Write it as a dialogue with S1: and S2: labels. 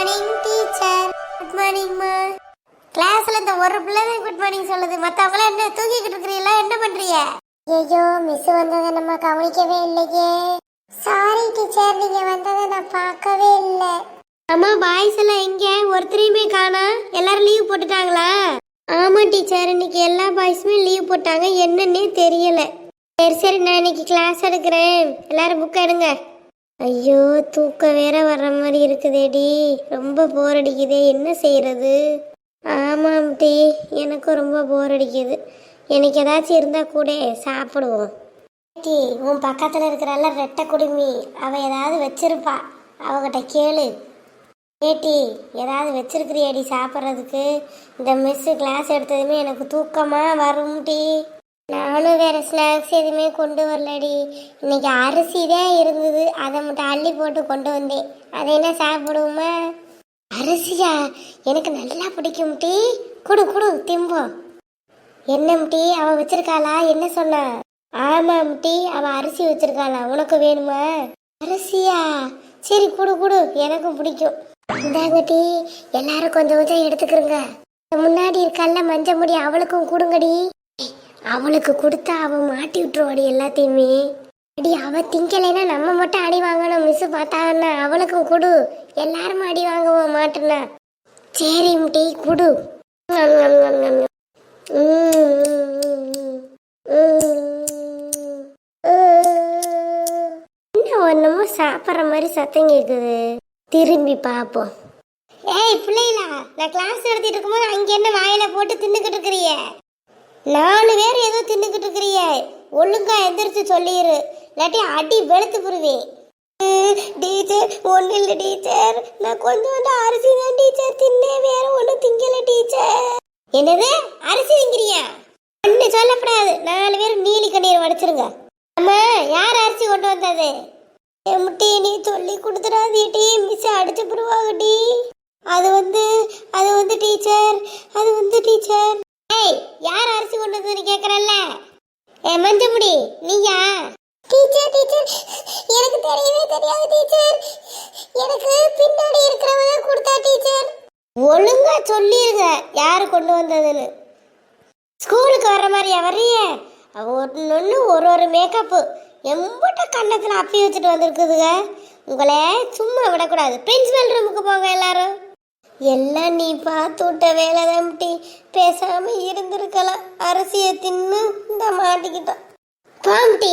S1: Morning teacher. Good morning மா. கிளாஸ்ல இந்த ஒரு பிள்ளை தான் குட் மார்னிங் சொல்லுது. மத்தவங்க என்ன தூங்கிக்கிட்டு இருக்கீங்களா? என்ன பண்றீங்க? ஐயோ மிஸ் வந்ததை நம்ம கவனிக்கவே இல்லையே. சாரி டீச்சர், நீங்க வந்ததை நான் பார்க்கவே இல்லை. அம்மா பாய்ஸ் எல்லாம் எங்க? ஒருத்தரையுமே காணா. எல்லாரும் லீவ் போட்டுட்டாங்களா? ஆமா டீச்சர், இன்னைக்கு எல்லா பாய்ஸுமே லீவ் போட்டாங்க. என்னன்னே தெரியல. சரி நான் இன்னைக்கு கிளாஸ் எடுக்கிறேன். எல்லாரும் புக் எடுங்க. ஐயோ தூக்கம் வேற வர்ற மாதிரி இருக்குதேடி. ரொம்ப போர் அடிக்குதே, என்ன செய்யறது? ஆமாம் டி, எனக்கும் ரொம்ப போர் அடிக்குது. எனக்கு ஏதாச்சும் இருந்தா கூட சாப்பிடுவோம். டி, உன் பக்கத்தில் இருக்கிறல்ல ரெட்டை குடுமி, அவள் ஏதாவது வச்சிருப்பா, அவகிட்ட கேளு. ஏட்டி ஏதாவது வச்சிருக்கிறியாடி சாப்பிட்றதுக்கு? இந்த மிஸ்ஸு கிளாஸ் எடுத்ததுமே எனக்கு தூக்கமாக வரும் டி. நானும் வேற ஸ்நாக்ஸ் எதுவுமே கொண்டு வரலடி. இன்னைக்கு அரிசி தான் இருந்தது, அதை மட்டும் அள்ளி போட்டு கொண்டு வந்தேன். அதை என்ன சாப்பிடுவோமா? அரிசியா? எனக்கு நல்லா பிடிக்கும் டீ. குடு குடு திம்போம். என்ன டீ அவ வச்சிருக்காளா? என்ன சொன்னா? ஆமாம் டீ, அவ அரிசி வச்சிருக்காளா? உனக்கு வேணுமா? அரிசியா? சரி குடு குடு, எனக்கும் பிடிக்கும். இந்தாங்க டீ, எல்லாரும் கொஞ்சம் கொஞ்சம் எடுத்துக்கிறங்க. முன்னாடி இருக்கல்ல மஞ்ச முடி, அவளுக்கும் கொடுங்கடி. அவளுக்கு கொடுத்தா அவ மாட்டி விட்டுருவாடி எல்லாத்தையுமே. அடி அவ திங்கலைன்னா நம்ம மட்டும் அடி வாங்கணும். மிஸ் பார்த்தாங்கன்னா அவளுக்கும் கொடு, எல்லாரும் அடி வாங்குவோம் மாட்டுனா. சரி டீ குடு. என்ன ஒண்ணுமோ சாப்பிட்ற மாதிரி சத்தம் கேக்குது. திரும்பி பார்ப்போம். ஏய் பிள்ளைங்களா, நான் கிளாஸ் எடுத்துட்டு இருக்கும்போது அங்க என்ன வாயில போட்டு தின்னுக்கிட்டு இருக்கிறிய? 4 பேர் ஏதோ தின்னுக்கிட்டு இருக்கிறிய, ஒழுங்கா எந்திரிச்சு சொல்லிடு, இல்லாட்டி அடி வெளுத்து புருவேன். டீச்சர் ஒன்றும் இல்லை டீச்சர், நான் கொஞ்சோண்டு அரிசி தான் டீச்சர் தின்னேன், வேற ஒன்றும் திங்கல டீச்சர். என்னது அரிசி திங்கிறியா? ஒன்று சொல்லப்படாது, 4 பேர் நீலி கண்ணீர் வடிச்சிருங்க. அம்மா யார் அரிசி கொண்டு வந்தது? எம்டி நீ சொல்லி கொடுத்துடாதீட்டி, மிஸ் அடிச்சு புருவாகட்டி. அது வந்து டீச்சர், அது வந்து டீச்சர். ஏய் யார் அரிசி கொண்டு வந்ததுன்னு கேட்கறல்ல? மஞ்ச முடி நீயா? டீச்சர் டீச்சர் எனக்கு தெரியவே தெரியாது டீச்சர், எனக்கு பின்னாடி இருக்கிறவங்க கொடுத்தா டீச்சர். ஒழுங்கா சொல்லிருங்க யாரு கொண்டு வந்ததுன்னு. ஸ்கூலுக்கு வர்ற மாதிரியா வர்றீங்க? ஒன்று ஒரு மேக்கப்பு எம்பிட்ட கண்ணத்தில் அப்பி வச்சுட்டு வந்திருக்குதுங்க. உங்களை சும்மா விடக்கூடாது. பிரின்சிபல் ரூமுக்கு போங்க எல்லாரும். எல்லாம் நீ பார்த்து விட்ட வேலை தான் டி, பேசாம இருந்திருக்கலாம். அரிசியை தின்னு இந்த மாட்டிக்கிட்டோம். பாம் டி.